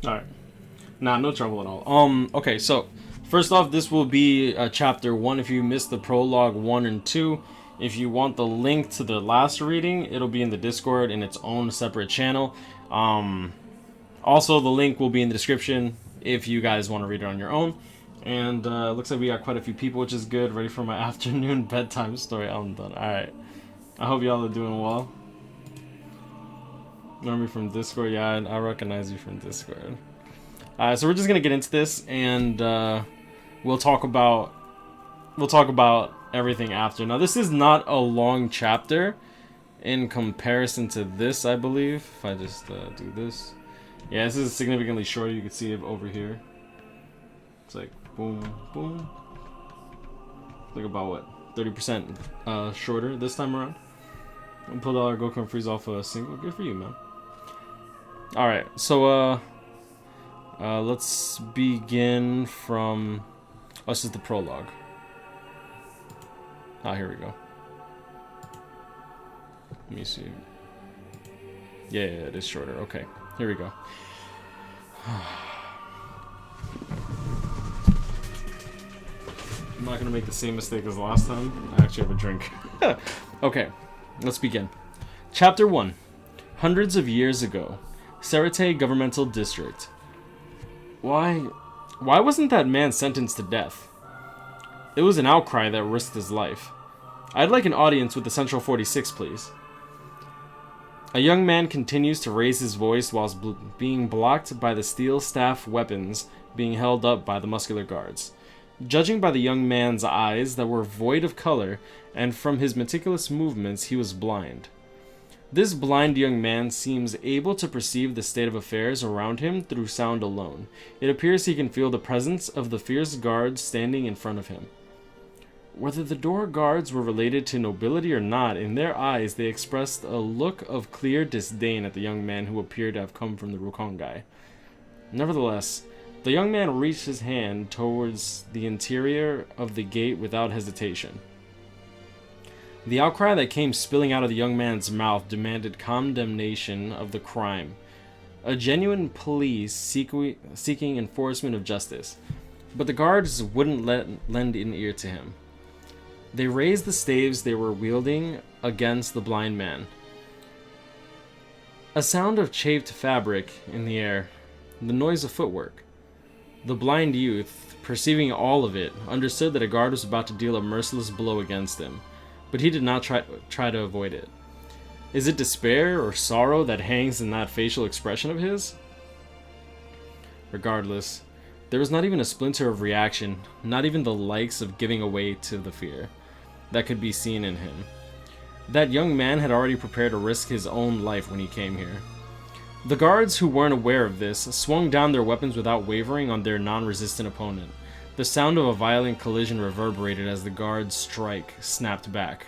Alright. Nah, no trouble at all. Okay, so first off, this will be chapter 1 if you missed the prologue 1 and 2. If you want the link to the last reading, it'll be in the Discord in its own separate channel. Also, the link will be in the description if you guys want to read it on your own. And looks like we got quite a few people, which is good. Ready for my afternoon bedtime story. I'm done. Alright. I hope y'all are doing well. Remember me from Discord? Yeah, I recognize you from Discord. So we're just gonna get into this, and we'll talk about everything after. Now, this is not a long chapter in comparison to this, I believe. If I just do this, yeah, this is significantly shorter. You can see it over here. It's like boom, boom. Like about what, 30% shorter this time around. And pulled out our Goku and Freeze off a single. Good for you, man. All right, so let's begin from. Oh, this is the prologue. Ah, here we go. Let me see. Yeah, it is shorter. Okay, here we go. I'm not gonna make the same mistake as last time. I actually have a drink. Okay, let's begin. Chapter 1. Hundreds of years ago, Serete Governmental District. Why wasn't that man sentenced to death? It was an outcry that risked his life. I'd like an audience with the Central 46, please. A young man continues to raise his voice whilst being blocked by the steel staff weapons being held up by the muscular guards. Judging by the young man's eyes that were void of color, and from his meticulous movements, he was blind. This blind young man seems able to perceive the state of affairs around him through sound alone. It appears he can feel the presence of the fierce guards standing in front of him. Whether the door guards were related to nobility or not, in their eyes they expressed a look of clear disdain at the young man who appeared to have come from the Rukongai. Nevertheless, the young man reached his hand towards the interior of the gate without hesitation. The outcry that came spilling out of the young man's mouth demanded condemnation of the crime, a genuine plea seeking enforcement of justice. But the guards wouldn't lend an ear to him. They raised the staves they were wielding against the blind man. A sound of chafed fabric in the air, the noise of footwork. The blind youth, perceiving all of it, understood that a guard was about to deal a merciless blow against him. But he did not try to avoid it. Is it despair or sorrow that hangs in that facial expression of his? Regardless, there was not even a splinter of reaction, not even the likes of giving away to the fear, that could be seen in him. That young man had already prepared to risk his own life when he came here. The guards who weren't aware of this swung down their weapons without wavering on their non-resistant opponent. The sound of a violent collision reverberated as the guard's strike snapped back.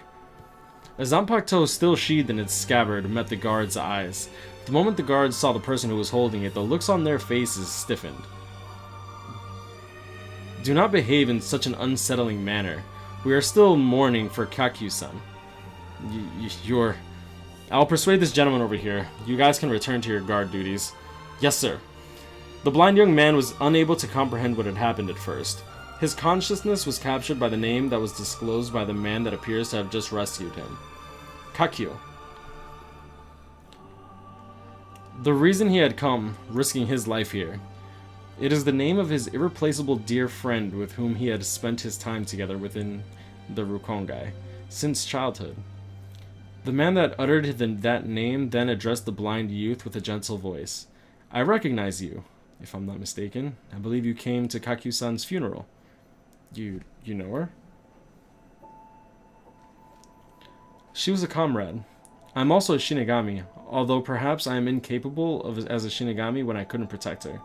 A Zanpakuto still sheathed in its scabbard met the guard's eyes. The moment the guards saw the person who was holding it, the looks on their faces stiffened. Do not behave in such an unsettling manner. We are still mourning for Kakyu-san. I'll persuade this gentleman over here. You guys can return to your guard duties. Yes, sir. The blind young man was unable to comprehend what had happened at first. His consciousness was captured by the name that was disclosed by the man that appears to have just rescued him. Kakyo. The reason he had come, risking his life here. It is the name of his irreplaceable dear friend with whom he had spent his time together within the Rukongai, since childhood. The man that uttered that name then addressed the blind youth with a gentle voice. I recognize you. If I'm not mistaken, I believe you came to Kakyu-san's funeral. You know her? She was a comrade. I'm also a Shinigami, although perhaps I am incapable as a Shinigami when I couldn't protect her.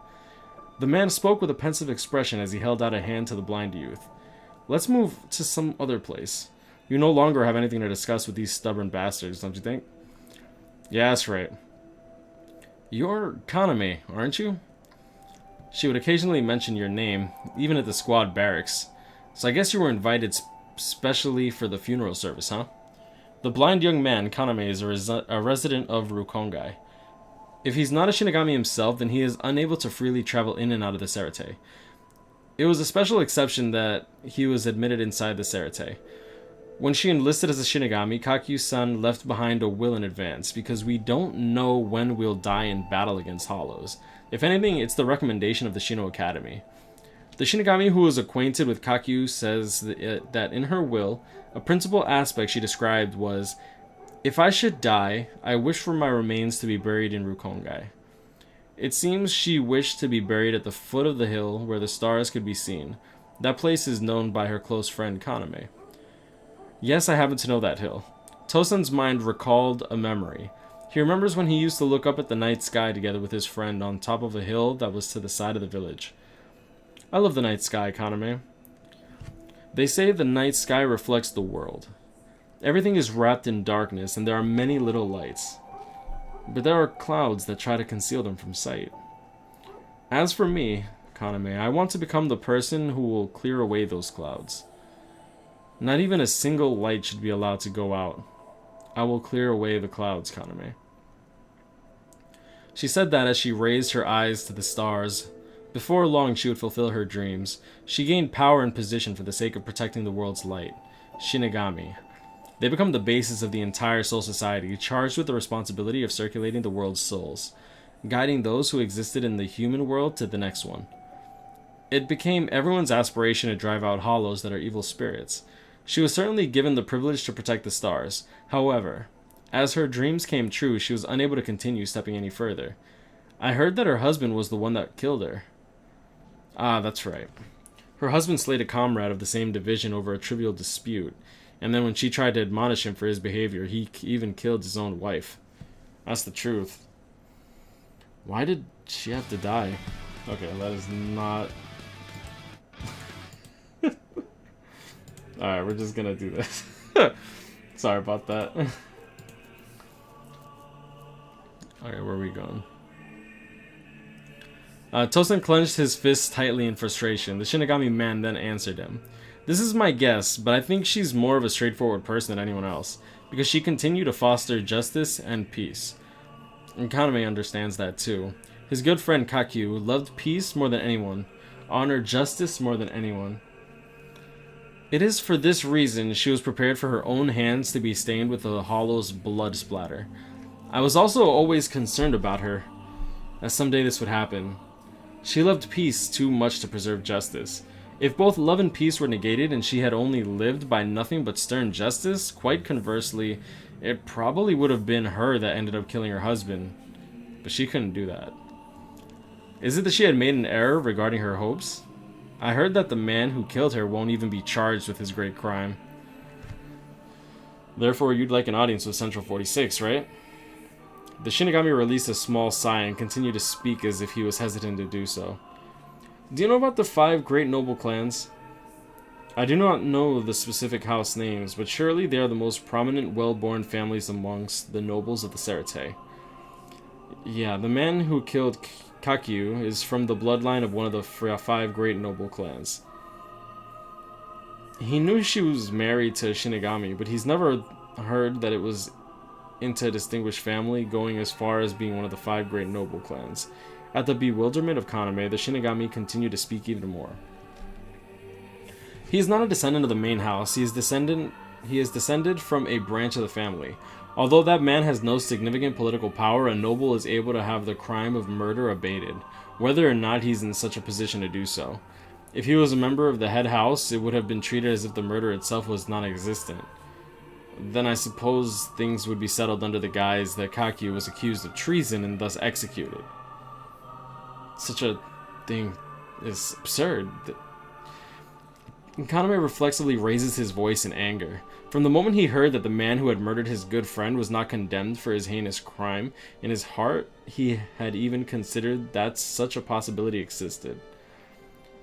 The man spoke with a pensive expression as he held out a hand to the blind youth. Let's move to some other place. You no longer have anything to discuss with these stubborn bastards, don't you think? Yeah, that's right. You're Kaname, aren't you? She would occasionally mention your name, even at the squad barracks. So I guess you were invited specially for the funeral service, huh? The blind young man, Kaname, is a resident of Rukongai. If he's not a Shinigami himself, then he is unable to freely travel in and out of the Sarate. It was a special exception that he was admitted inside the Sarate. When she enlisted as a Shinigami, Kakyu-san left behind a will in advance, because we don't know when we'll die in battle against Hollows. If anything, it's the recommendation of the Shino Academy. The Shinigami who was acquainted with Kakyu says that in her will, a principal aspect she described was, "If I should die, I wish for my remains to be buried in Rukongai." It seems she wished to be buried at the foot of the hill where the stars could be seen. That place is known by her close friend Kaname. Yes, I happen to know that hill. Tosen's mind recalled a memory. He remembers when he used to look up at the night sky together with his friend on top of a hill that was to the side of the village. I love the night sky, Kaname. They say the night sky reflects the world. Everything is wrapped in darkness and there are many little lights. But there are clouds that try to conceal them from sight. As for me, Kaname, I want to become the person who will clear away those clouds. Not even a single light should be allowed to go out. I will clear away the clouds, Kaname. She said that as she raised her eyes to the stars. Before long, she would fulfill her dreams. She gained power and position for the sake of protecting the world's light. Shinigami. They become the basis of the entire soul society, charged with the responsibility of circulating the world's souls, guiding those who existed in the human world to the next one. It became everyone's aspiration to drive out hollows that are evil spirits. She was certainly given the privilege to protect the stars. However, as her dreams came true, she was unable to continue stepping any further. I heard that her husband was the one that killed her. Ah, that's right. Her husband slayed a comrade of the same division over a trivial dispute, and then when she tried to admonish him for his behavior, he even killed his own wife. That's the truth. Why did she have to die? Okay, that is not... Alright, we're just gonna do this. Sorry about that. Okay, where are we going? Tosen clenched his fists tightly in frustration. The Shinigami man then answered him. This is my guess, but I think she's more of a straightforward person than anyone else, because she continued to foster justice and peace. And Kaname understands that too. His good friend Kakyu loved peace more than anyone, honored justice more than anyone. It is for this reason she was prepared for her own hands to be stained with the hollow's blood splatter. I was also always concerned about her, as someday this would happen. She loved peace too much to preserve justice. If both love and peace were negated and she had only lived by nothing but stern justice, quite conversely, it probably would have been her that ended up killing her husband. But she couldn't do that. Is it that she had made an error regarding her hopes? I heard that the man who killed her won't even be charged with his great crime. Therefore, you'd like an audience with Central 46, right? The Shinigami released a small sigh and continued to speak as if he was hesitant to do so. Do you know about the 5 great noble clans? I do not know the specific house names, but surely they are the most prominent, well-born families amongst the nobles of the Sarate. Yeah, the man who killed Kakyu is from the bloodline of one of the 5 great noble clans. He knew she was married to a Shinigami, but he's never heard that it was into a distinguished family, going as far as being one of the 5 great noble clans. At the bewilderment of Kaname, the Shinigami continued to speak even more. He is not a descendant of the main house. He is descended from a branch of the family. Although that man has no significant political power, a noble is able to have the crime of murder abated, whether or not he's in such a position to do so. If he was a member of the head house, it would have been treated as if the murder itself was non-existent. Then I suppose things would be settled under the guise that Kakyu was accused of treason and thus executed. Such a thing is absurd. Kaname reflexively raises his voice in anger. From the moment he heard that the man who had murdered his good friend was not condemned for his heinous crime, in his heart he had even considered that such a possibility existed.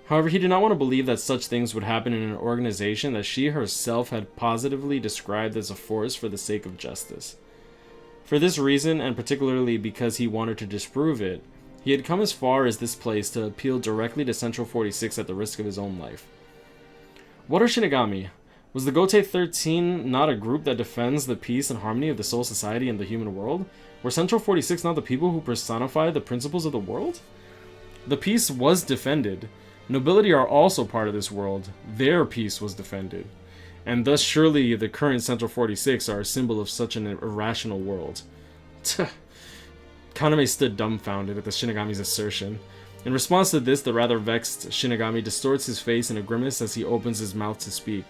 However, he did not want to believe that such things would happen in an organization that she herself had positively described as a force for the sake of justice. For this reason, and particularly because he wanted to disprove it, he had come as far as this place to appeal directly to Central 46 at the risk of his own life. What are Shinigami? Was the Gote 13 not a group that defends the peace and harmony of the Soul Society and the human world? Were Central 46 not the people who personify the principles of the world? The peace was defended. Nobility are also part of this world. Their peace was defended. And thus surely the current Central 46 are a symbol of such an irrational world. Kaname stood dumbfounded at the Shinigami's assertion. In response to this, the rather vexed Shinigami distorts his face in a grimace as he opens his mouth to speak.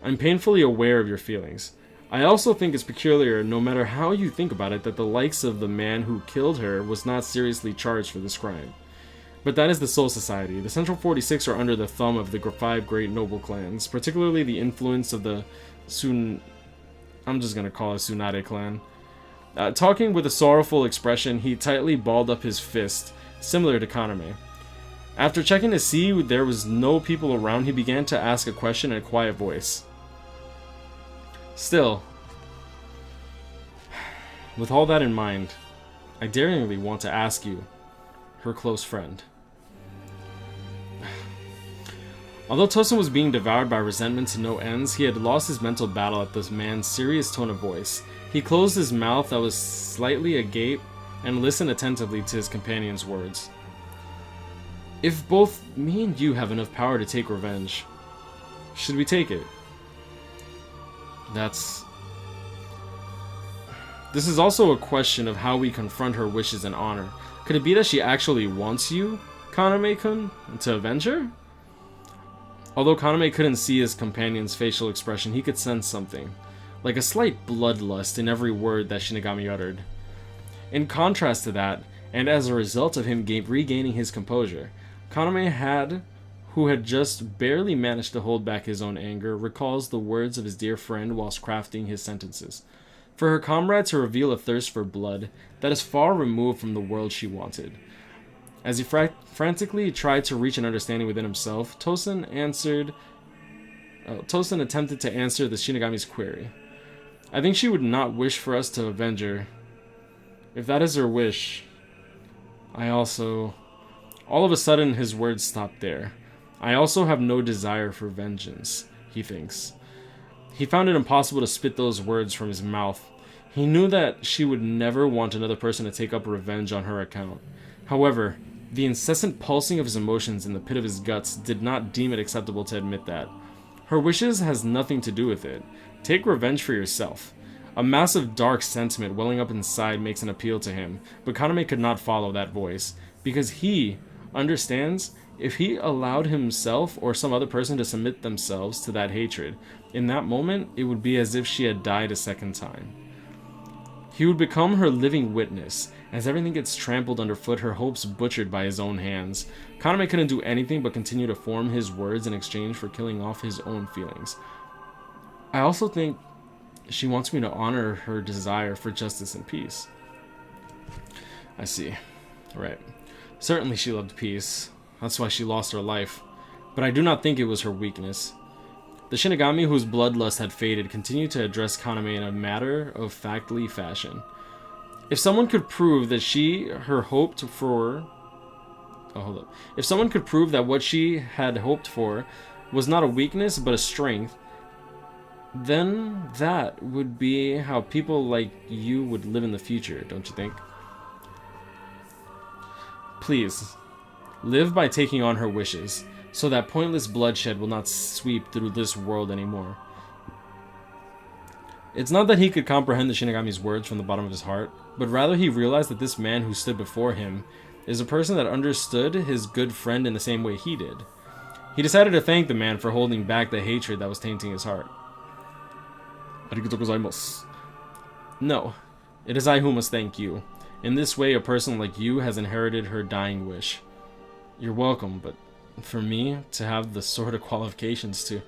I'm painfully aware of your feelings. I also think it's peculiar, no matter how you think about it, that the likes of the man who killed her was not seriously charged for this crime. But that is the Soul Society. The Central 46 are under the thumb of the 5 great noble clans, particularly the influence of the I'm just gonna call it Tsunade clan. Talking with a sorrowful expression, he tightly balled up his fist, similar to Kaname. After checking to see there was no people around, he began to ask a question in a quiet voice. Still, with all that in mind, I daringly want to ask you, her close friend. Although Tosin was being devoured by resentment to no ends, he had lost his mental battle at this man's serious tone of voice. He closed his mouth that was slightly agape and listened attentively to his companion's words. If both me and you have enough power to take revenge, should we take it? This is also a question of how we confront her wishes and honor. Could it be that she actually wants you, Kaname-kun, to avenge her? Although Kaname couldn't see his companion's facial expression, he could sense something, like a slight bloodlust in every word that Shinigami uttered. In contrast to that, and as a result of him regaining his composure, Kaname who had just barely managed to hold back his own anger, recalls the words of his dear friend whilst crafting his sentences. For her comrade to reveal a thirst for blood that is far removed from the world she wanted. As he frantically tried to reach an understanding within himself, Tosin attempted to answer the Shinigami's query. I think she would not wish for us to avenge her. If that is her wish, all of a sudden his words stopped there. I also have no desire for vengeance, he thinks. He found it impossible to spit those words from his mouth. He knew that she would never want another person to take up revenge on her account. However, the incessant pulsing of his emotions in the pit of his guts did not deem it acceptable to admit that. Her wishes has nothing to do with it. Take revenge for yourself. A massive dark sentiment welling up inside makes an appeal to him, but Kaname could not follow that voice, because he understands if he allowed himself or some other person to submit themselves to that hatred, in that moment it would be as if she had died a second time. He would become her living witness, as everything gets trampled underfoot, her hopes butchered by his own hands. Kaname couldn't do anything but continue to form his words in exchange for killing off his own feelings. I also think she wants me to honor her desire for justice and peace. I see. Right. Certainly she loved peace. That's why she lost her life. But I do not think it was her weakness. The Shinigami, whose bloodlust had faded, continued to address Kaname in a matter-of-factly fashion. If someone could prove that If someone could prove that what she had hoped for was not a weakness but a strength, then that would be how people like you would live in the future, don't you think? Please, live by taking on her wishes, so that pointless bloodshed will not sweep through this world anymore. It's not that he could comprehend the Shinigami's words from the bottom of his heart, but rather he realized that this man who stood before him is a person that understood his good friend in the same way he did. He decided to thank the man for holding back the hatred that was tainting his heart. Arigatou gozaimasu. No, it is I who must thank you. In this way, a person like you has inherited her dying wish. You're welcome, but for me to have the sort of qualifications to...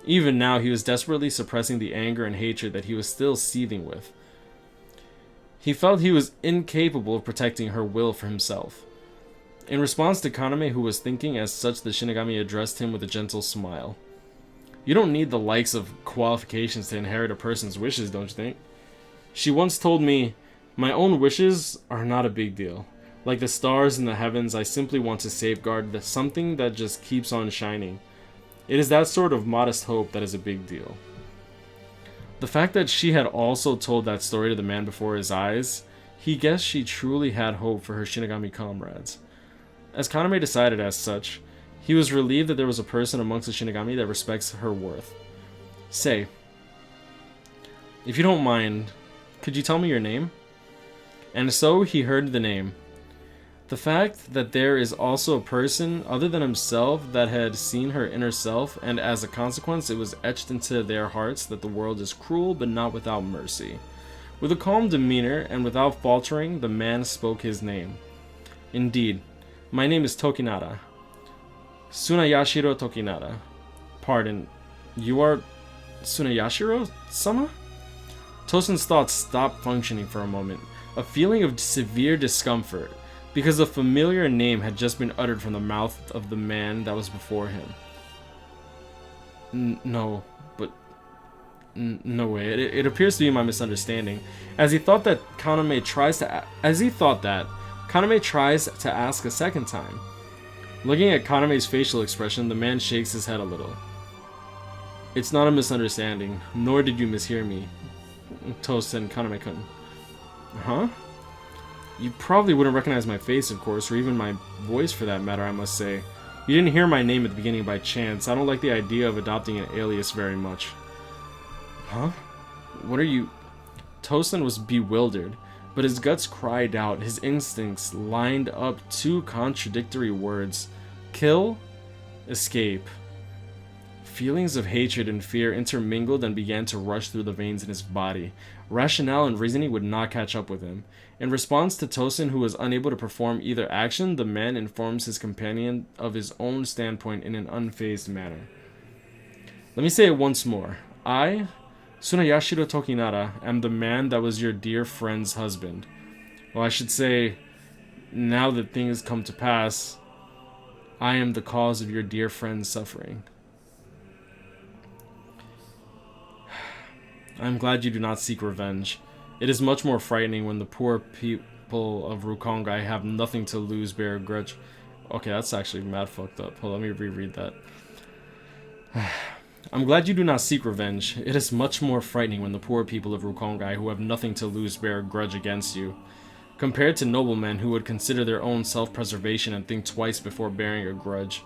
Even now, he was desperately suppressing the anger and hatred that he was still seething with. He felt he was incapable of protecting her will for himself. In response to Kaname, who was thinking as such, the Shinigami addressed him with a gentle smile. You don't need the likes of qualifications to inherit a person's wishes, don't you think? She once told me, my own wishes are not a big deal. Like the stars in the heavens, I simply want to safeguard something that just keeps on shining. It is that sort of modest hope that is a big deal. The fact that she had also told that story to the man before his eyes, he guessed she truly had hope for her Shinigami comrades. As Kaname decided as such, he was relieved that there was a person amongst the Shinigami that respects her worth. Say, if you don't mind, could you tell me your name? And so he heard the name. The fact that there is also a person other than himself that had seen her inner self, and as a consequence it was etched into their hearts that the world is cruel but not without mercy. With a calm demeanor and without faltering, the man spoke his name. Indeed, my name is Tokinada. Tsunayashiro Tokinada. Pardon, you are Tsunayashiro-sama? Tosen's thoughts stopped functioning for a moment. A feeling of severe discomfort, because a familiar name had just been uttered from the mouth of the man that was before him. No way. It appears to be my misunderstanding. As he thought that, Kaname tries to ask a second time. Looking at Kaname's facial expression, the man shakes his head a little. It's not a misunderstanding, nor did you mishear me, Tosen Kaname-kun. Huh? You probably wouldn't recognize my face, of course, or even my voice for that matter, I must say. You didn't hear my name at the beginning by chance. I don't like the idea of adopting an alias very much. Huh? What are you... Tosen was bewildered, but his guts cried out. His instincts lined up two contradictory words. Kill, escape. Feelings of hatred and fear intermingled and began to rush through the veins in his body. Rationale and reasoning would not catch up with him. In response to Tosen, who was unable to perform either action, the man informs his companion of his own standpoint in an unfazed manner. Let me say it once more. I, Tsunayashiro Tokinada, am the man that was your dear friend's husband. Well, I should say, now that things come to pass, I am the cause of your dear friend's suffering. I am glad you do not seek revenge. It is much more frightening when the poor people of Rukongai have nothing to lose, bear a grudge. Okay, that's actually mad fucked up. Hold on, let me reread that. I'm glad you do not seek revenge. It is much more frightening when the poor people of Rukongai who have nothing to lose bear a grudge against you. Compared to noblemen who would consider their own self-preservation and think twice before bearing a grudge.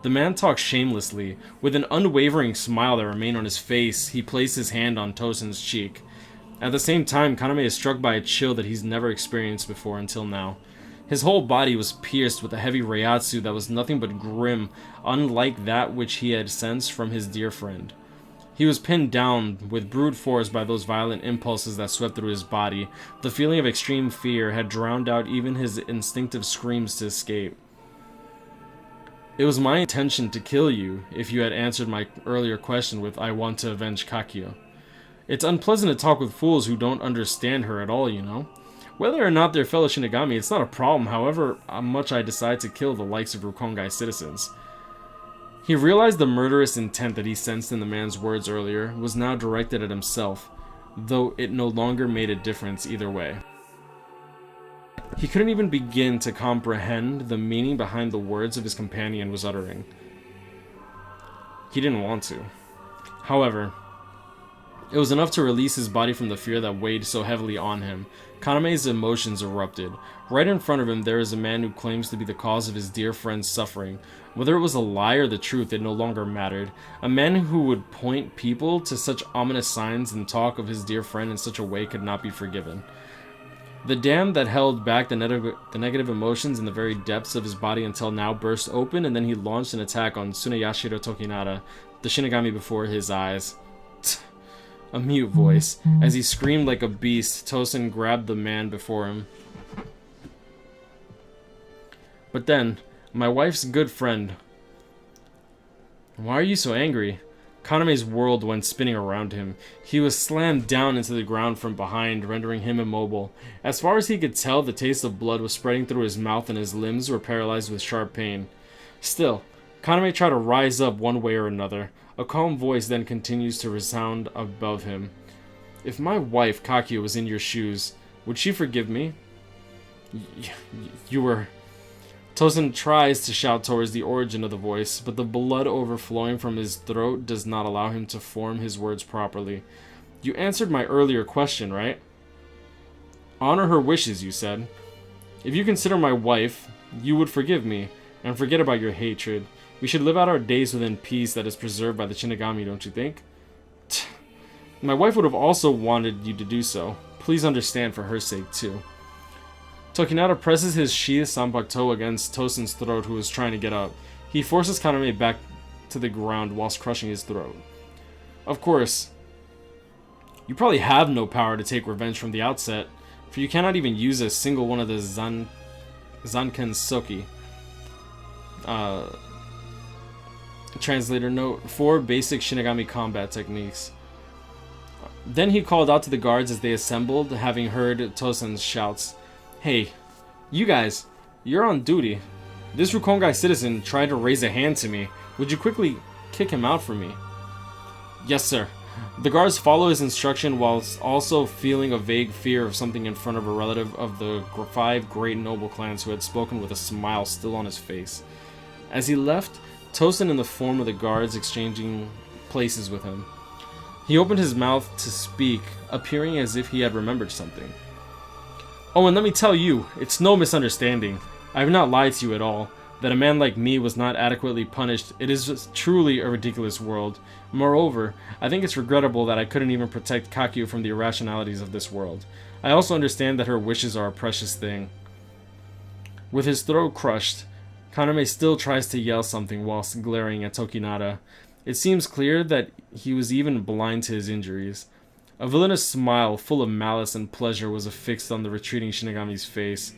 The man talked shamelessly. With an unwavering smile that remained on his face, he placed his hand on Tosen's cheek. At the same time, Kaname is struck by a chill that he's never experienced before until now. His whole body was pierced with a heavy reiatsu that was nothing but grim, unlike that which he had sensed from his dear friend. He was pinned down with brute force by those violent impulses that swept through his body. The feeling of extreme fear had drowned out even his instinctive screams to escape. It was my intention to kill you if you had answered my earlier question with "I want to avenge Kakyo." It's unpleasant to talk with fools who don't understand her at all, you know? Whether or not they're fellow Shinigami, it's not a problem, however much I decide to kill the likes of Rukongai citizens. He realized the murderous intent that he sensed in the man's words earlier was now directed at himself, though it no longer made a difference either way. He couldn't even begin to comprehend the meaning behind the words of his companion was uttering. He didn't want to. However, it was enough to release his body from the fear that weighed so heavily on him. Kaname's emotions erupted. Right in front of him there is a man who claims to be the cause of his dear friend's suffering. Whether it was a lie or the truth, it no longer mattered. A man who would point people to such ominous signs and talk of his dear friend in such a way could not be forgiven. The dam that held back the negative emotions in the very depths of his body until now burst open, and then he launched an attack on Tsunayashiro Tokinada, the Shinigami before his eyes. A mute voice. As he screamed like a beast, Tosen grabbed the man before him. But then, my wife's good friend. Why are you so angry? Kaname's world went spinning around him. He was slammed down into the ground from behind, rendering him immobile. As far as he could tell, the taste of blood was spreading through his mouth and his limbs were paralyzed with sharp pain. Still, Kaname tried to rise up one way or another. A calm voice then continues to resound above him. If my wife, Kakyo, was in your shoes, would she forgive me? You were... Tosen tries to shout towards the origin of the voice, but the blood overflowing from his throat does not allow him to form his words properly. You answered my earlier question, right? Honor her wishes, you said. If you consider my wife, you would forgive me, and forget about your hatred. We should live out our days within peace that is preserved by the Shinigami, don't you think? My wife would have also wanted you to do so. Please understand for her sake, too. Tokinada presses his sheath Sanpakuto against Tosen's throat, who is trying to get up. He forces Kaname back to the ground whilst crushing his throat. Of course, you probably have no power to take revenge from the outset, for you cannot even use a single one of the Zanken Soki. Translator note, 4 basic Shinigami combat techniques. Then he called out to the guards as they assembled, having heard Tosen's shouts. Hey, you guys, you're on duty. This Rukongai citizen tried to raise a hand to me. Would you quickly kick him out for me? Yes, sir. The guards follow his instruction whilst also feeling a vague fear of something in front of a relative of the 5 great noble clans who had spoken with a smile still on his face. As he left, Tosen in the form of the guards exchanging places with him. He opened his mouth to speak, appearing as if he had remembered something. Oh, and let me tell you, it's no misunderstanding. I have not lied to you at all. That a man like me was not adequately punished, it is just truly a ridiculous world. Moreover, I think it's regrettable that I couldn't even protect Kakyu from the irrationalities of this world. I also understand that her wishes are a precious thing. With his throat crushed, Kaname still tries to yell something whilst glaring at Tokinada. It seems clear that he was even blind to his injuries. A villainous smile full of malice and pleasure was affixed on the retreating Shinigami's face.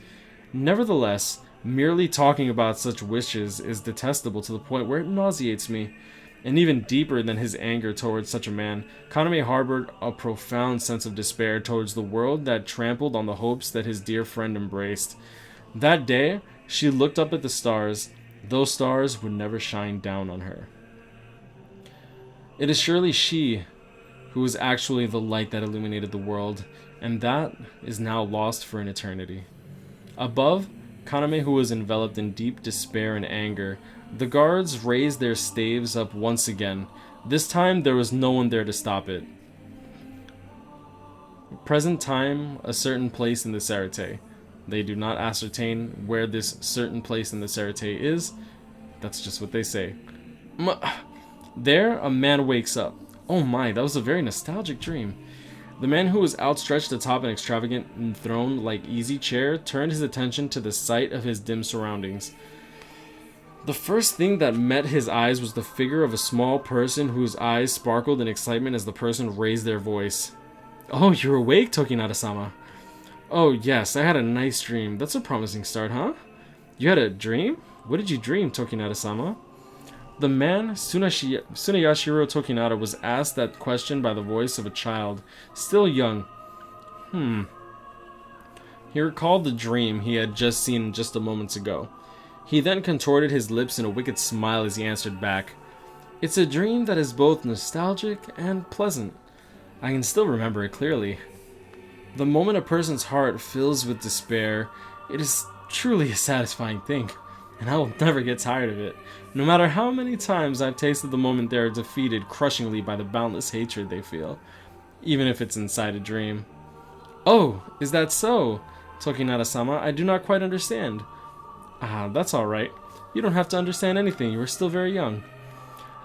Nevertheless, merely talking about such wishes is detestable to the point where it nauseates me. And even deeper than his anger towards such a man, Kaname harbored a profound sense of despair towards the world that trampled on the hopes that his dear friend embraced. That day, she looked up at the stars. Those stars would never shine down on her. It is surely she who was actually the light that illuminated the world, and that is now lost for an eternity. Above, Kaname, who was enveloped in deep despair and anger, the guards raised their staves up once again. This time, there was no one there to stop it. Present time, a certain place in the Sarate. They do not ascertain where this certain place in the Sarate is. That's just what they say. There, a man wakes up. Oh my, that was a very nostalgic dream. The man who was outstretched atop an extravagant throne-like easy chair turned his attention to the sight of his dim surroundings. The first thing that met his eyes was the figure of a small person whose eyes sparkled in excitement as the person raised their voice. Oh, you're awake, Tokinada-sama. Oh, yes, I had a nice dream. That's a promising start, huh? You had a dream? What did you dream, Tokinada-sama? The man, Tsuneyashiro Tokinada, was asked that question by the voice of a child, still young. He recalled the dream he had just seen just a moment ago. He then contorted his lips in a wicked smile as he answered back. It's a dream that is both nostalgic and pleasant. I can still remember it clearly. The moment a person's heart fills with despair, it is truly a satisfying thing, and I will never get tired of it, no matter how many times I've tasted the moment they are defeated crushingly by the boundless hatred they feel, even if it's inside a dream. Oh, is that so? Tokinada-sama, I do not quite understand. Ah, that's alright. You don't have to understand anything, you are still very young.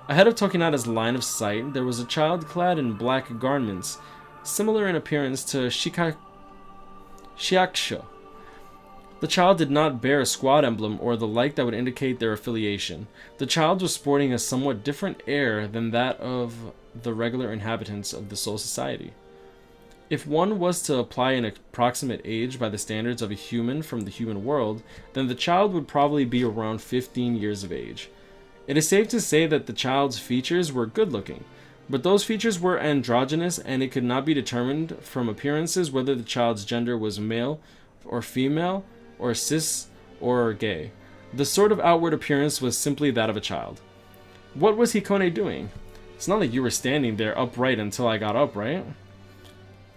Ahead of Tokinada's line of sight, there was a child clad in black garments, similar in appearance to Shiakusho. The child did not bear a squad emblem or the like that would indicate their affiliation. The child was sporting a somewhat different air than that of the regular inhabitants of the Soul Society. If one was to apply an approximate age by the standards of a human from the human world, then the child would probably be around 15 years of age. It is safe to say that the child's features were good-looking, but those features were androgynous, and it could not be determined from appearances whether the child's gender was male or female, or cis, or gay. The sort of outward appearance was simply that of a child. What was Hikone doing? It's not like you were standing there upright until I got up, right?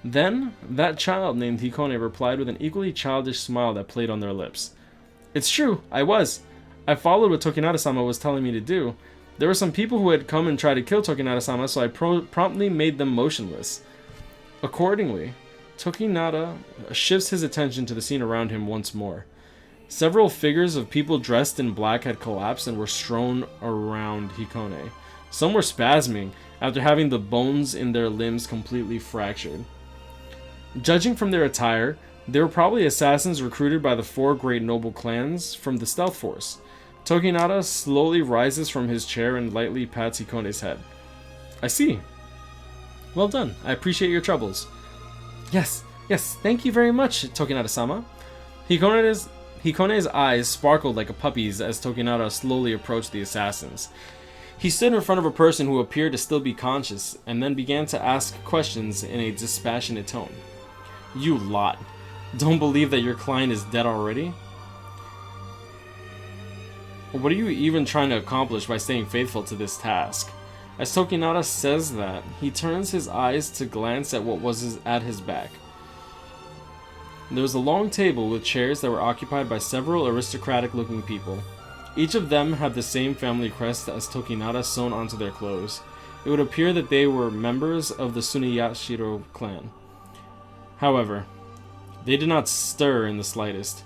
Then, that child named Hikone replied with an equally childish smile that played on their lips. It's true, I was. I followed what Tokinada-sama was telling me to do. There were some people who had come and tried to kill Tokinada-sama, so I promptly made them motionless. Accordingly, Tokinada shifts his attention to the scene around him once more. Several figures of people dressed in black had collapsed and were strewn around Hikone. Some were spasming after having the bones in their limbs completely fractured. Judging from their attire, they were probably assassins recruited by the 4 great noble clans from the stealth force. Tokinada slowly rises from his chair and lightly pats Hikone's head. I see. Well done. I appreciate your troubles. Yes, thank you very much, Tokinada-sama. Hikone's eyes sparkled like a puppy's as Tokinada slowly approached the assassins. He stood in front of a person who appeared to still be conscious, and then began to ask questions in a dispassionate tone. You lot. Don't believe that your client is dead already? What are you even trying to accomplish by staying faithful to this task? As Tokinada says that, he turns his eyes to glance at what was at his back. There was a long table with chairs that were occupied by several aristocratic-looking people. Each of them had the same family crest as Tokinada sewn onto their clothes. It would appear that they were members of the Tsuneyashiro clan. However, they did not stir in the slightest.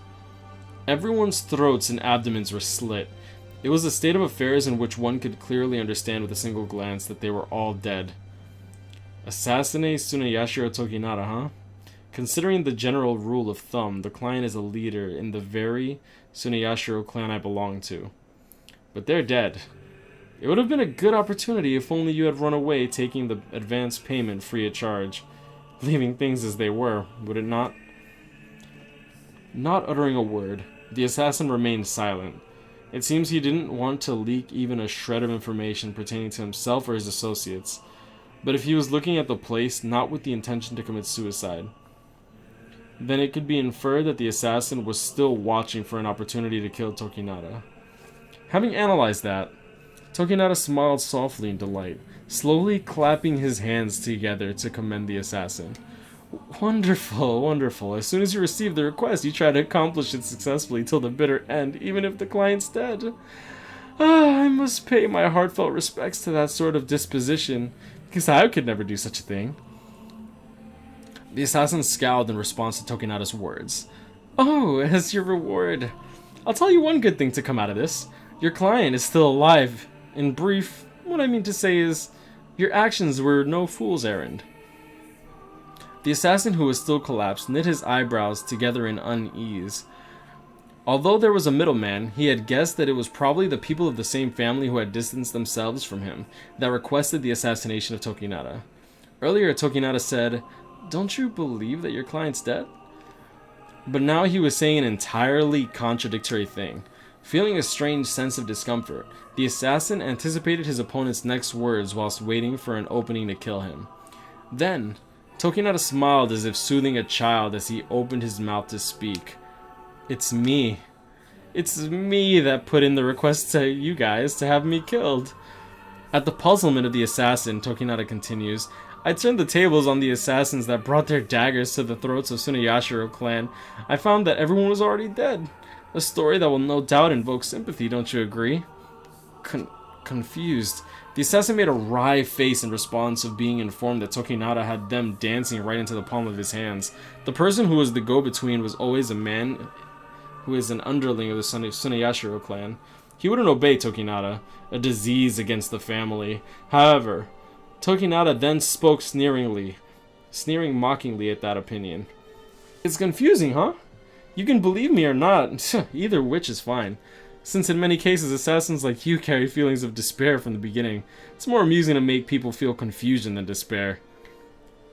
Everyone's throats and abdomens were slit. It was a state of affairs in which one could clearly understand with a single glance that they were all dead. Assassinate Tsuneyashiro Tokinada, huh? Considering the general rule of thumb, the client is a leader in the very Tsuneyashiro clan I belong to. But they're dead. It would have been a good opportunity if only you had run away taking the advance payment free of charge, leaving things as they were, would it not? Not uttering a word, the assassin remained silent. It seems he didn't want to leak even a shred of information pertaining to himself or his associates, but if he was looking at the place not with the intention to commit suicide, then it could be inferred that the assassin was still watching for an opportunity to kill Tokinada. Having analyzed that, Tokinada smiled softly in delight, slowly clapping his hands together to commend the assassin. Wonderful, wonderful. As soon as you receive the request, you try to accomplish it successfully till the bitter end, even if the client's dead. I must pay my heartfelt respects to that sort of disposition, because I could never do such a thing. The assassin scowled in response to Tokinada's words. Oh, as your reward. I'll tell you one good thing to come out of this. Your client is still alive. In brief, what I mean to say is, your actions were no fool's errand. The assassin, who was still collapsed, knit his eyebrows together in unease. Although there was a middleman, he had guessed that it was probably the people of the same family who had distanced themselves from him that requested the assassination of Tokinada. Earlier, Tokinada said, "Don't you believe that your client's dead?" But now he was saying an entirely contradictory thing. Feeling a strange sense of discomfort, the assassin anticipated his opponent's next words whilst waiting for an opening to kill him. Then, Tokinada smiled as if soothing a child as he opened his mouth to speak. It's me. It's me that put in the request to you guys to have me killed. At the puzzlement of the assassin, Tokinada continues, I turned the tables on the assassins that brought their daggers to the throats of Tsuneyashiro clan. I found that everyone was already dead. A story that will no doubt invoke sympathy, don't you agree? Confused. The assassin made a wry face in response of being informed that Tokinada had them dancing right into the palm of his hands. The person who was the go-between was always a man who is an underling of the Tsuneyashiro clan. He wouldn't obey Tokinada, a disease against the family. However, Tokinada then spoke sneering mockingly at that opinion. It's confusing, huh? You can believe me or not, either which is fine. Since in many cases assassins like you carry feelings of despair from the beginning, it's more amusing to make people feel confusion than despair.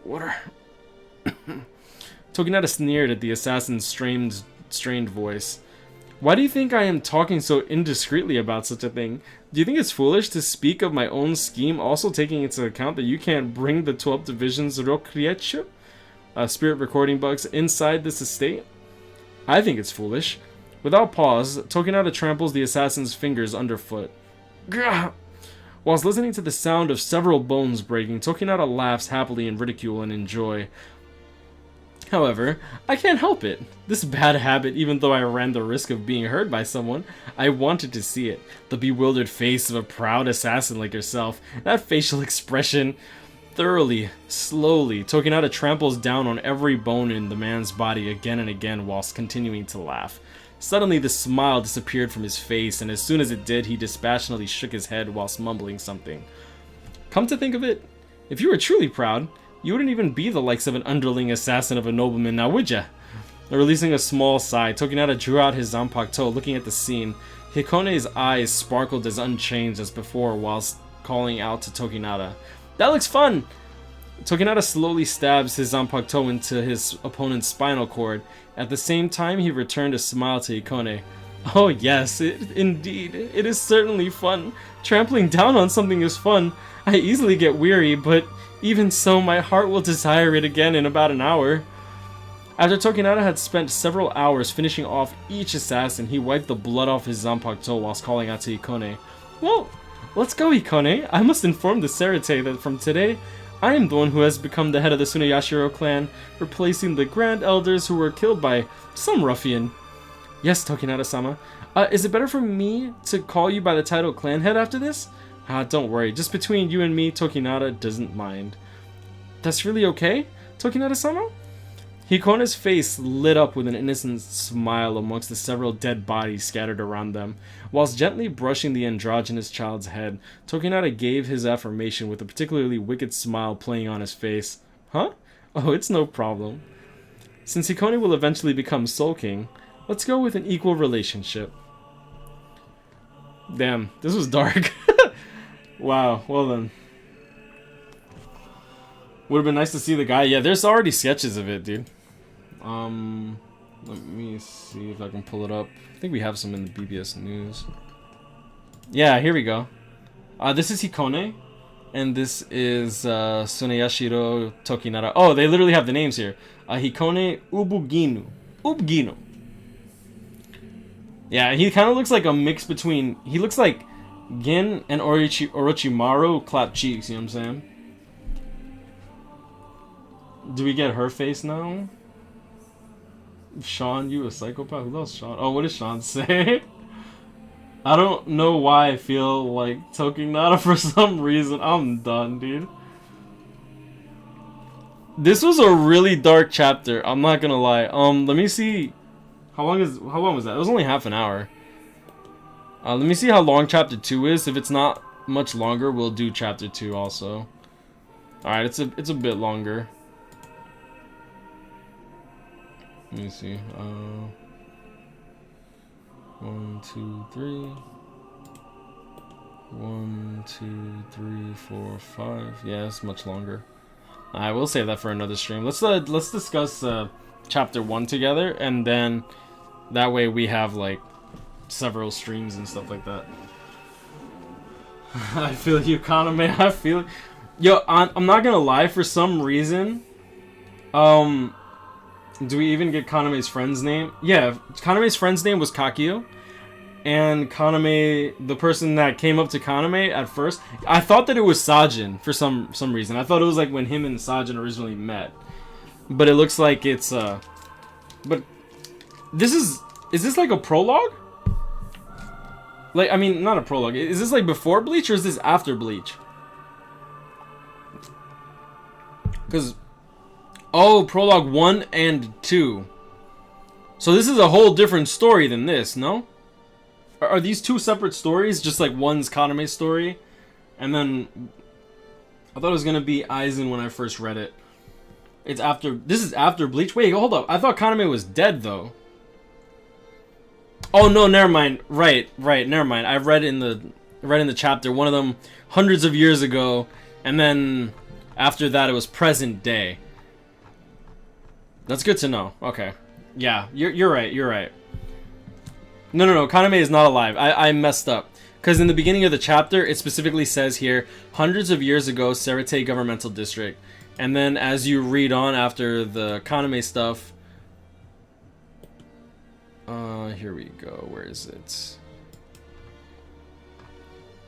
What are... Tokinada sneered at the assassin's strained voice. Why do you think I am talking so indiscreetly about such a thing? Do you think it's foolish to speak of my own scheme, also taking into account that you can't bring the 12 divisions Rokrietsu, spirit recording bugs, inside this estate? I think it's foolish. Without pause, Tokinada tramples the assassin's fingers underfoot. Gah! Whilst listening to the sound of several bones breaking, Tokinada laughs happily in ridicule and in joy. However, I can't help it. This bad habit, even though I ran the risk of being hurt by someone, I wanted to see it. The bewildered face of a proud assassin like yourself, that facial expression. thoroughly, slowly. Tokinada tramples down on every bone in the man's body again and again whilst continuing to laugh. Suddenly the smile disappeared from his face, and as soon as it did, he dispassionately shook his head whilst mumbling something. Come to think of it, if you were truly proud, you wouldn't even be the likes of an underling assassin of a nobleman, now would ya? Releasing a small sigh, Tokinada drew out his zanpakuto, looking at the scene. Hikone's eyes sparkled as unchanged as before whilst calling out to Tokinada. That looks fun! Tokinada slowly stabs his zanpakuto into his opponent's spinal cord. At the same time, he returned a smile to Hikone. Oh yes, indeed. It is certainly fun. Trampling down on something is fun. I easily get weary, but even so, my heart will desire it again in about an hour. After Tokinada had spent several hours finishing off each assassin, he wiped the blood off his zanpakuto whilst calling out to Hikone. Well, let's go, Hikone. I must inform the Sarate that from today, I am the one who has become the head of the Tsuneyashiro clan, replacing the Grand Elders who were killed by some ruffian. Yes, Tokinada-sama. Is it better for me to call you by the title clan head after this? Don't worry. Just between you and me, Tokinada doesn't mind. That's really okay, Tokinada-sama? Hikone's face lit up with an innocent smile amongst the several dead bodies scattered around them. Whilst gently brushing the androgynous child's head, Tokinada gave his affirmation with a particularly wicked smile playing on his face. Huh? Oh, it's no problem. Since Hikone will eventually become Soul King, let's go with an equal relationship. Damn, this was dark. Wow, well then. Would have been nice to see the guy. Yeah, there's already sketches of it, dude. Let me see if I can pull it up. I think we have some in the BBS News. Yeah, here we go. This is Hikone, and this is Tsuneyashiro Tokinada. Oh, they literally have the names here. Hikone Ubugino. Yeah, he kind of looks like a mix between... He looks like Gin and Orochimaru clap cheeks, you know what I'm saying? Do we get her face now? Sean, you a psychopath? Who loves Sean? Oh, what does Sean say? I don't know why I feel like Tokinada for some reason. I'm done, dude. This was a really dark chapter. I'm not gonna lie. Let me see. How long was that? It was only half an hour. Let me see how long chapter 2 is. If it's not much longer, we'll do chapter 2 also. Alright, it's a bit longer. Let me see. 1, 2, 3. 1, 2, 3, 4, 5. Yeah, it's much longer. Alright, we'll save that for another stream. Let's discuss chapter 1 together, and then that way we have like several streams and stuff like that. I feel you, Kaname. I feel. Yo, I'm not gonna lie. For some reason, do we even get Kaname's friend's name? Yeah, Kaname's friend's name was Kakio. And Kaname, the person that came up to Kaname at first, I thought that it was Sajin for some reason. I thought it was like when him and Sajin originally met. But it looks like it's, but this is this like a prologue? Like, I mean, not a prologue. Is this like before Bleach or is this after Bleach? Because... Oh, prologue 1 and 2. So this is a whole different story than this, no? Are these two separate stories? Just like one's Kaname's story? And then... I thought it was going to be Aizen when I first read it. It's after... This is after Bleach? Wait, hold up. I thought Kaname was dead, though. Oh, no, never mind. Right, never mind. I read in the chapter, one of them hundreds of years ago. And then after that, it was present day. That's good to know. Okay. Yeah, you're right. No. Kaname is not alive. I messed up. Because in the beginning of the chapter, it specifically says here, hundreds of years ago, Sarate Governmental District. And then as you read on after the Kaname stuff... here we go. Where is it?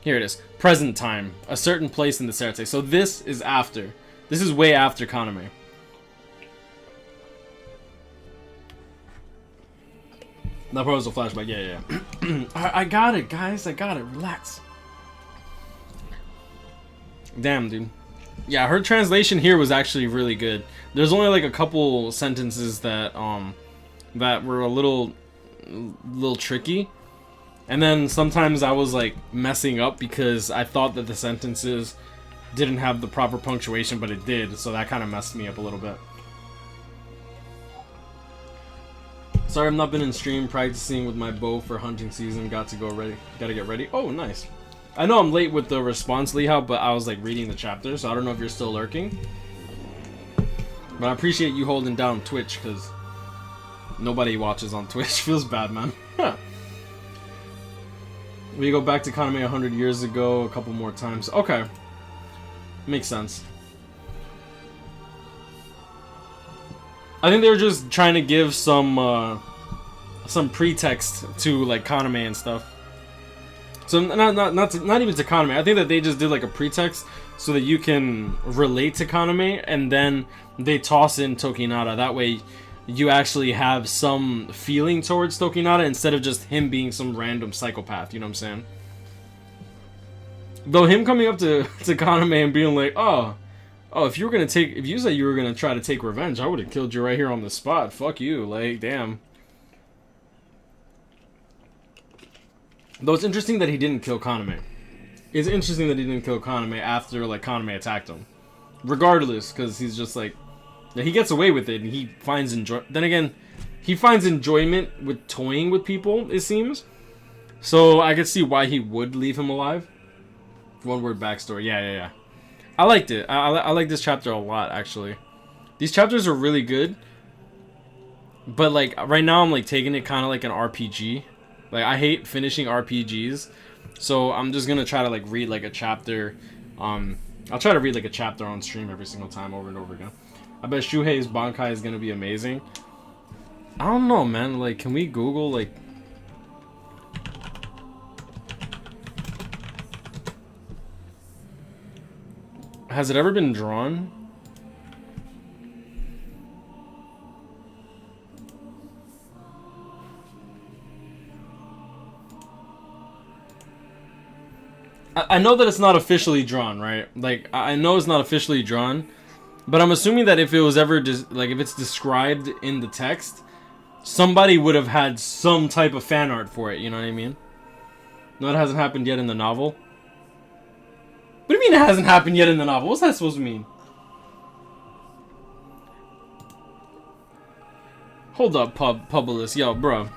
Here it is. Present time. A certain place in the Sarate. So this is after. This is way after Kaname. That probably was a flashback. Yeah. I got it, guys. I got it. Relax. Damn, dude. Yeah, her translation here was actually really good. There's only like a couple sentences that that were a little tricky. And then sometimes I was like messing up because I thought that the sentences didn't have the proper punctuation, but it did, so that kind of messed me up a little bit. Sorry I've not been in stream practicing with my bow for hunting season. Gotta get ready. Oh, nice. I know I'm late with the response, Lihao, but I was like reading the chapter, so I don't know if you're still lurking. But I appreciate you holding down Twitch, because nobody watches on Twitch. Feels bad, man. We go back to Kaname 100 years ago a couple more times. Okay. Makes sense. I think they were just trying to give some pretext to like Kaname and stuff. So not even to Kaname. I think that they just did like a pretext so that you can relate to Kaname, and then they toss in Tokinada. That way you actually have some feeling towards Tokinada instead of just him being some random psychopath, you know what I'm saying? Though him coming up to Kaname and being like, oh, if you said you were gonna try to take revenge, I would have killed you right here on the spot. Fuck you, like, damn. Though it's interesting that he didn't kill Kaname. It's interesting that he didn't kill Kaname after, like, Kaname attacked him. Regardless, because he's just like, he gets away with it, and he finds then again, he finds enjoyment with toying with people, it seems. So I could see why he would leave him alive. One word backstory. Yeah. I liked it. I like this chapter a lot, actually. These chapters are really good. But, like, right now I'm, like, taking it kind of like an RPG. Like, I hate finishing RPGs. So I'm just gonna try to, like, read, like, a chapter. I'll try to read, like, a chapter on stream every single time over and over again. I bet Shuhei's Bankai is gonna be amazing. I don't know, man. Like, can we Google, like... Has it ever been drawn? I know that it's not officially drawn, right? Like, I know it's not officially drawn, but I'm assuming that if it was ever like if it's described in the text, somebody would have had some type of fan art for it. You know what I mean? No, it hasn't happened yet in the novel. What do you mean it hasn't happened yet in the novel? What's that supposed to mean? Hold up, Publius. Yo, bro.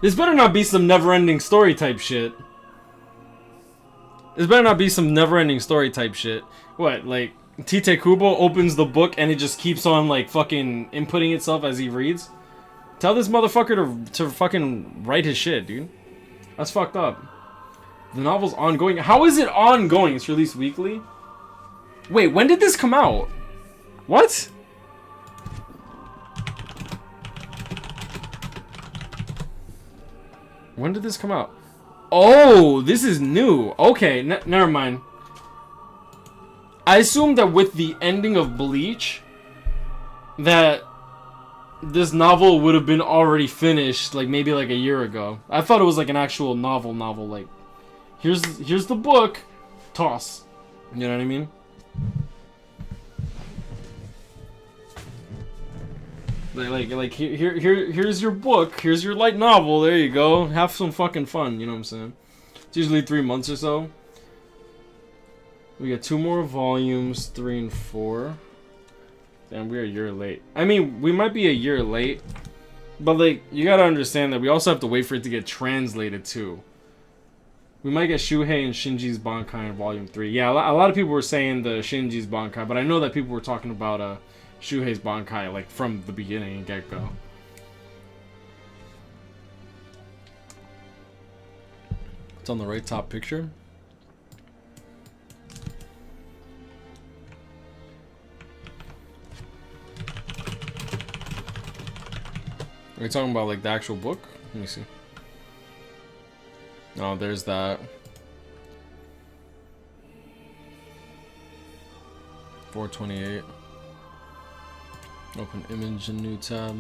This better not be some never-ending story type shit. This better not be some never-ending story type shit. What, like, Tite Kubo opens the book and it just keeps on, like, fucking inputting itself as he reads? Tell this motherfucker to fucking write his shit, dude. That's fucked up. The novel's ongoing. How is it ongoing? It's released weekly? Wait, when did this come out? What? When did this come out? Oh, this is new. Okay, never mind. I assumed that with the ending of Bleach, that this novel would have been already finished, like maybe like a year ago. I thought it was like an actual novel, like here's the book, toss. You know what I mean? Like here's your book, here's your light novel, there you go. Have some fucking fun, you know what I'm saying? It's usually 3 months or so. We got 2 more volumes, 3 and 4. Damn, we're a year late. I mean, we might be a year late, but like, you gotta understand that we also have to wait for it to get translated too. We might get Shuhei and Shinji's Bankai in volume 3. Yeah, a lot of people were saying the Shinji's Bankai, but I know that people were talking about Shuhei's Bankai, like, from the beginning and get-go. It's on the right top picture. Are we talking about, like, the actual book? Let me see. Oh, there's that. 428. Open image in new tab.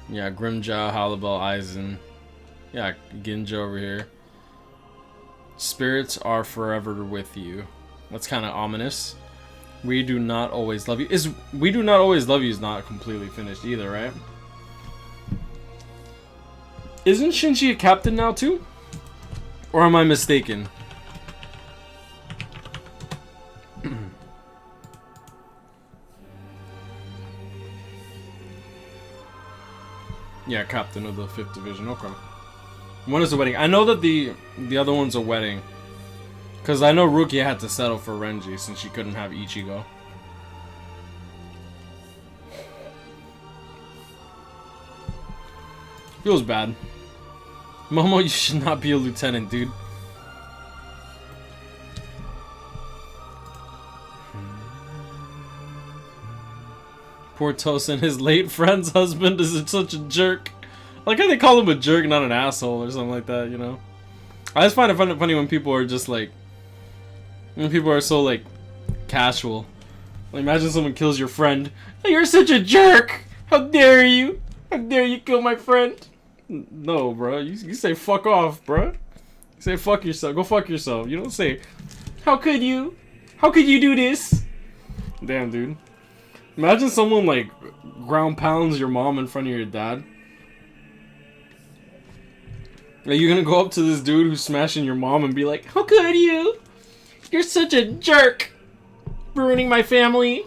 Yeah, Grimjaw, Halibel, Aizen. Yeah, Ginja over here. Spirits are forever with you. That's kind of ominous. We do not always love you. We do not always love you is not completely finished either, right? Isn't Shinji a captain now too? Or am I mistaken? Yeah, captain of the 5th division. Okay. When is the wedding? I know that the other one's a wedding. Because I know Rukia had to settle for Renji since she couldn't have Ichigo. Feels bad. Momo, you should not be a lieutenant, dude. Poor Tosin, his late friend's husband is such a jerk. I like how they call him a jerk, not an asshole or something like that, you know? I just find it funny when people are just like... When people are so, like, casual. Like, imagine someone kills your friend. Oh, you're such a jerk! How dare you! How dare you kill my friend! No, bro. You say fuck off, bro. You say fuck yourself. Go fuck yourself. You don't say, how could you? How could you do this? Damn, dude. Imagine someone, like, ground pounds your mom in front of your dad. Are you gonna go up to this dude who's smashing your mom and be like, how could you? You're such a jerk! Ruining my family.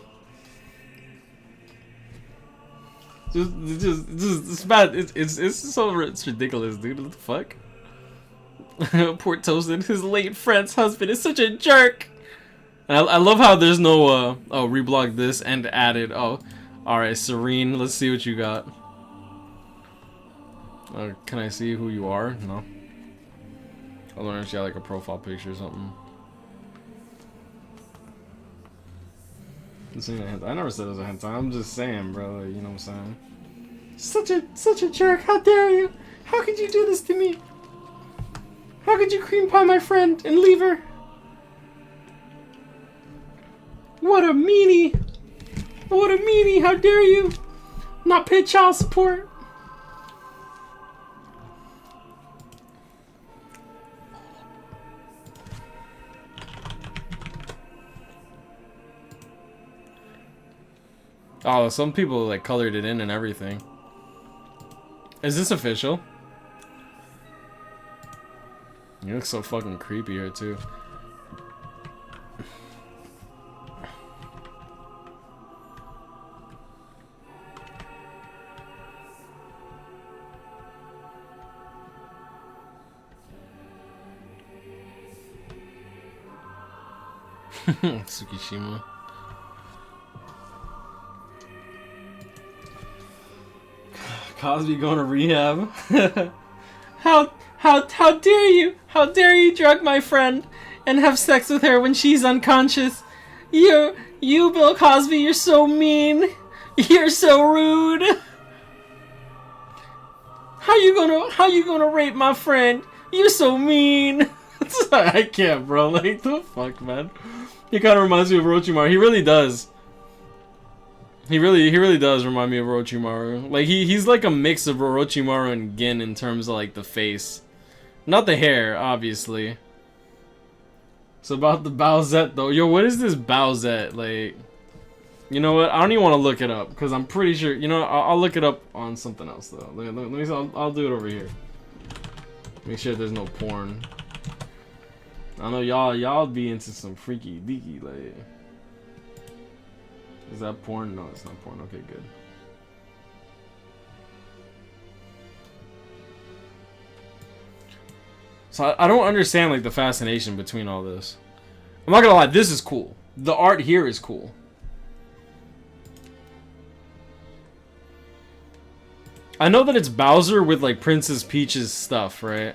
It's bad. It's ridiculous, dude. What the fuck? Poor Tosin, his late friend's husband is such a jerk. And I love how there's no oh, reblog this and added. Oh, all right, Serene. Let's see what you got. Can I see who you are? No. I don't know if you got like a profile picture or something. I never said it was a hentai. I'm just saying, bro. Like, you know what I'm saying? Such a jerk. How dare you? How could you do this to me? How could you cream pie my friend and leave her? What a meanie! What a meanie! How dare you? Not pay child support. Oh, some people like colored it in and everything. Is this official? You look so fucking creepy here too. Tsukishima. Cosby going to rehab. How dare you? How dare you drug my friend and have sex with her when she's unconscious? You Bill Cosby, you're so mean. You're so rude. How you gonna rape my friend? You're so mean. I can't, bro. Like, the fuck, man. He kind of reminds me of Orochimaru. He really does. He really does remind me of Orochimaru. Like, he's like a mix of Orochimaru and Gin in terms of, like, the face. Not the hair, obviously. So about the Bowsette, though. Yo, what is this Bowsette? Like, you know what? I don't even want to look it up, because I'm pretty sure... You know, I'll look it up on something else, though. Let me see. I'll do it over here. Make sure there's no porn. I know y'all be into some freaky deaky, like... Is that porn? No, it's not porn. Okay, good. So I don't understand, like, the fascination between all this. I'm not gonna lie, this is cool. The art here is cool. I know that it's Bowser with, like, Princess Peach's stuff, right?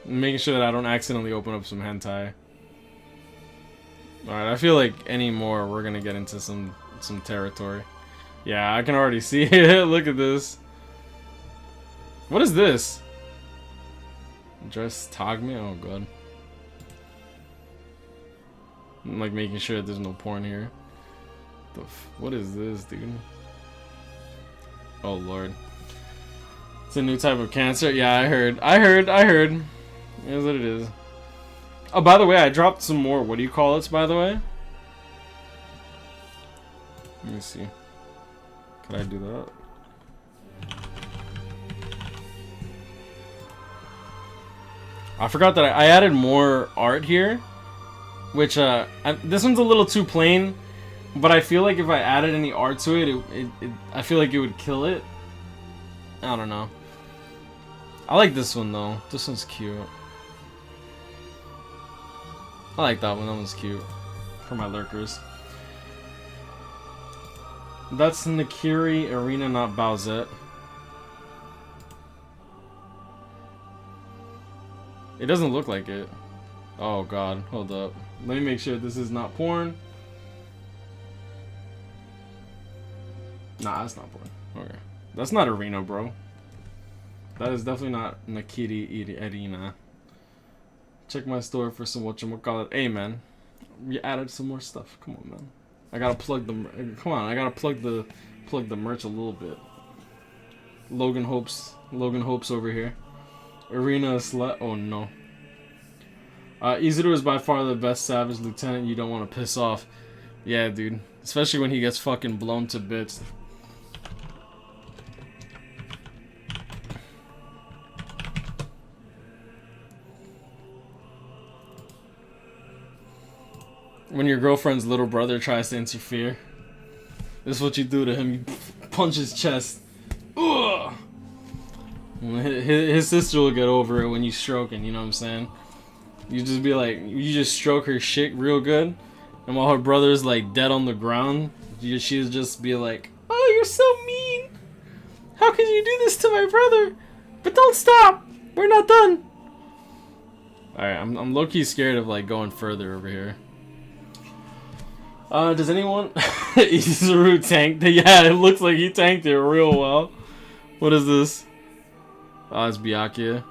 Making sure that I don't accidentally open up some hentai. Alright, I feel like any more we're gonna get into some territory. Yeah, I can already see it. Look at this. What is this? Dress Tagme? Oh god. I'm like making sure that there's no porn here. What is this, dude? Oh lord. It's a new type of cancer. Yeah, I heard. Here's what it is. Oh, by the way, I dropped some more. What do you call it, by the way? Let me see. Can I do that? I forgot that I added more art here, which this one's a little too plain, but I feel like if I added any art to it, I feel like it would kill it. I don't know. I like this one though. This one's cute. I like that one. That one's cute for my lurkers. That's Nakiri Arena, not Bowsette. It doesn't look like it. Oh god, hold up. Let me make sure this is not porn. Nah, that's not porn. Okay. That's not Arena, bro. That is definitely not Nakiri Arena. Check my store for some whatchamacallit. Hey man, we added some more stuff. Come on, man. I gotta plug the. Come on, I gotta plug the merch a little bit. Logan Hopes over here. Arena slut. Oh no. Izuru is by far the best Savage Lieutenant you don't want to piss off. Yeah, dude. Especially when he gets fucking blown to bits. When your girlfriend's little brother tries to interfere, this is what you do to him. You punch his chest. Ugh! His sister will get over it when you stroking, you know what I'm saying? You just be like, you just stroke her shit real good, and while her brother's like dead on the ground, she'll just be like, "Oh, you're so mean! How could you do this to my brother? But don't stop! We're not done!" Alright, I'm low-key scared of like going further over here. Does anyone... Izuru tanked it? Yeah, it looks like he tanked it real well. What is this? Oh, it's Byakuya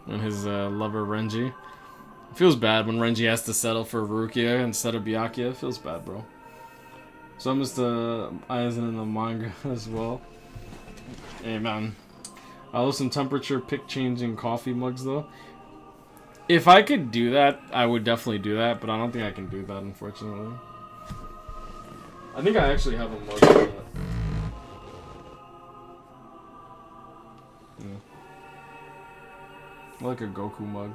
and his lover Renji. It feels bad when Renji has to settle for Rukia instead of Byakuya. It feels bad, bro. So I'm just Aizen in the manga as well. Hey, man. I love some temperature pick-changing coffee mugs, though. If I could do that, I would definitely do that, but I don't think I can do that, unfortunately. I think I actually have a mug for that. Yeah. I like a Goku mug.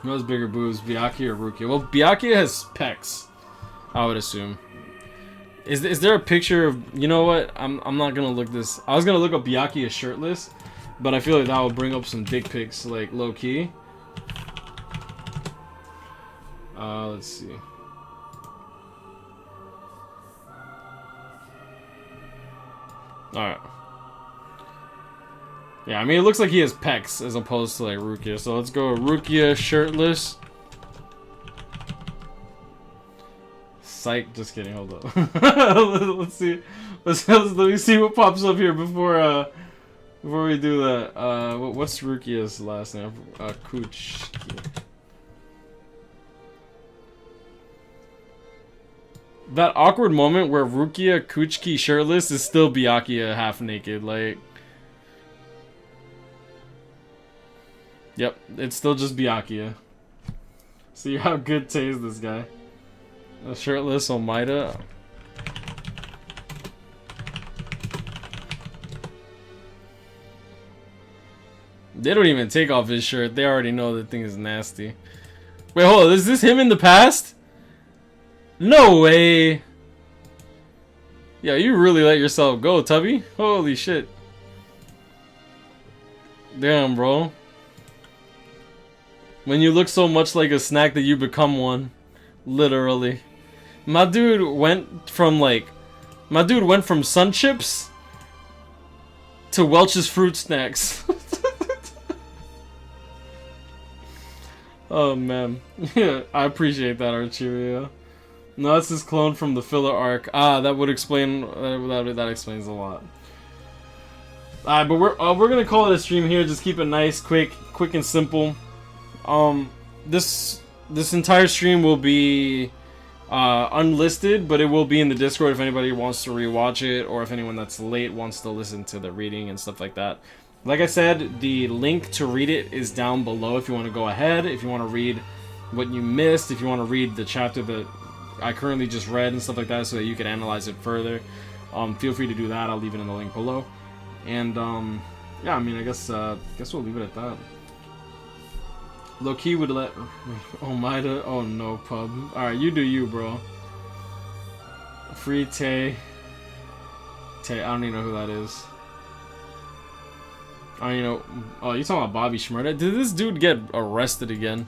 Who has bigger boobs, Byakuya or Rukia? Well, Byakuya has pecs, I would assume. Is there a picture of... You know what? I'm not gonna look this... I was gonna look up Byakuya shirtless, but I feel like that would bring up some dick pics, like, low-key. Let's see. Alright. Yeah, I mean, it looks like he has pecs as opposed to, like, Rukia. So let's go Rukia shirtless. Psych. Just kidding. Hold up. Let's see. Let me see what pops up here before we do that. What's Rukia's last name? Kuchiki. That awkward moment where Rukia Kuchiki shirtless is still Byakuya half naked, like. Yep, it's still just Byakuya. See how good taste this guy. A shirtless Omaida. They don't even take off his shirt. They already know the thing is nasty. Wait, hold on. Is this him in the past? No way. Yeah, you really let yourself go, Tubby. Holy shit. Damn, bro. When you look so much like a snack that you become one. Literally. My dude went from Sun Chips to Welch's Fruit Snacks. Oh man. Yeah, I appreciate that, Archeria. No, that's his clone from the filler arc. Ah, that would explain. That explains a lot. Alright, but we're gonna call it a stream here. Just keep it nice, quick and simple. This entire stream will be unlisted, but it will be in the Discord if anybody wants to rewatch it, or if anyone that's late wants to listen to the reading and stuff like that. Like I said, the link to read it is down below if you want to go ahead, if you want to read what you missed, if you want to read the chapter that I currently just read and stuff like that, so that you can analyze it further. Feel free to do that. I'll leave it in the link below. And yeah, I mean, I guess we'll leave it at that. Low-key would let Omaida. Oh no, pub. Alright, you do you, bro. Free Tay. I don't even know who that is. I don't even know. Oh, you talking about Bobby Shmurda? Did this dude get arrested again?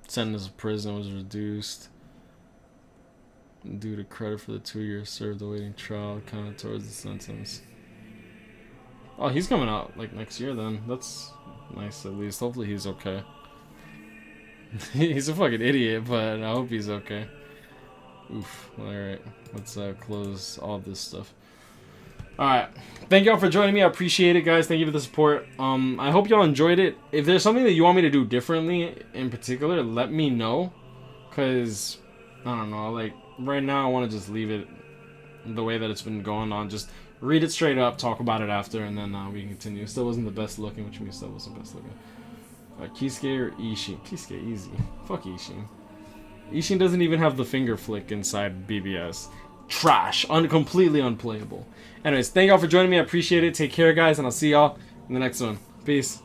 Sentence of prison was reduced due to credit for the 2 years served awaiting trial counted towards the sentence. Oh, he's coming out like next year then. That's nice at least. Hopefully he's okay. He's a fucking idiot, but I hope he's okay. Oof. Alright. Let's close all this stuff. Alright. Thank y'all for joining me. I appreciate it, guys. Thank you for the support. I hope y'all enjoyed it. If there's something that you want me to do differently in particular, let me know. Because, I don't know, like, right now I want to just leave it the way that it's been going on. Just read it straight up, talk about it after, and then we can continue. It still wasn't the best looking, which means still wasn't best looking. Kisuke or Ishin? Kisuke, easy. Fuck Ishin. Ishin doesn't even have the finger flick inside BBS. Trash. Completely unplayable. Anyways, thank y'all for joining me. I appreciate it. Take care, guys, and I'll see y'all in the next one. Peace.